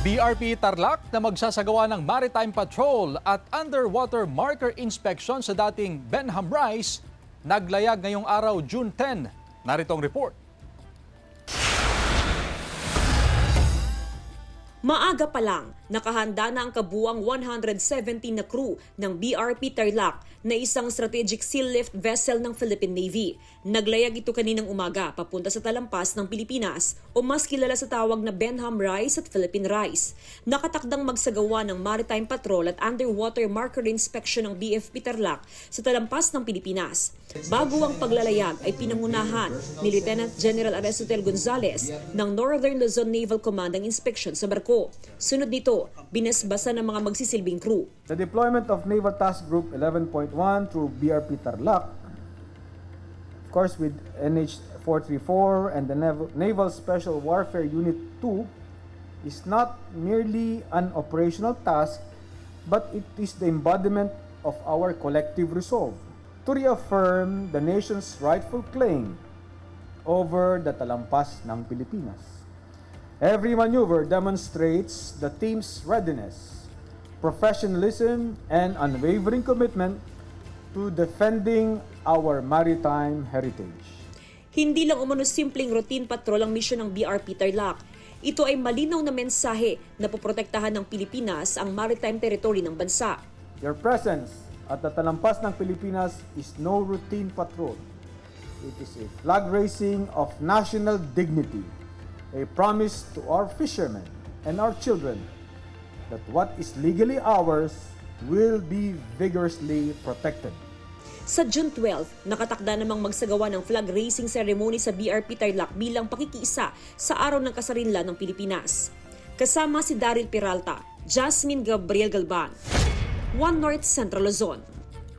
BRP Tarlac na magsasagawa ng maritime patrol at underwater marker inspection sa dating Benham Rice, naglayag ngayong araw June 10. Narito ang report. Maaga pa lang, nakahanda na ang kabuuang 117 na crew ng BRP Tarlac na isang strategic sea lift vessel ng Philippine Navy. Naglayag ito kaninang umaga papunta sa talampas ng Pilipinas o mas kilala sa tawag na Benham Rice at Philippine Rice. Nakatakdang magsagawa ng maritime patrol at underwater marker inspection ng BFP Tarlac sa talampas ng Pilipinas. Bago ang paglalayag ay pinangunahan ni Lieutenant General Aristotel Gonzales ng Northern Luzon Naval Command ang inspection sa barko. Sunod nito, binasbasa ng mga magsisilbing crew. The deployment of Naval Task Group 11.1 through BRP Tarlac, of course with NH-434 and the Naval Special Warfare Unit 2, is not merely an operational task, but it is the embodiment of our collective resolve to reaffirm the nation's rightful claim over the talampas ng Pilipinas. Every maneuver demonstrates the team's readiness, professionalism, and unwavering commitment to defending our maritime heritage. Hindi lang umano simpleng routine patrol ang misyon ng BRP Tarlac. Ito ay malinaw na mensahe na poprotektahan ng Pilipinas ang maritime territory ng bansa. Your presence at the talampas ng Pilipinas is no routine patrol. It is a flag raising of national dignity, a promise to our fishermen and our children that what is legally ours will be vigorously protected. Sa June 12, nakatakda namang magsagawa ng flag raising ceremony sa BRP Tarlac bilang pakikiisa sa Araw ng Kasarinlan ng Pilipinas. Kasama si Daryl Peralta, Jasmine Gabriel Galban, One North Central Luzon.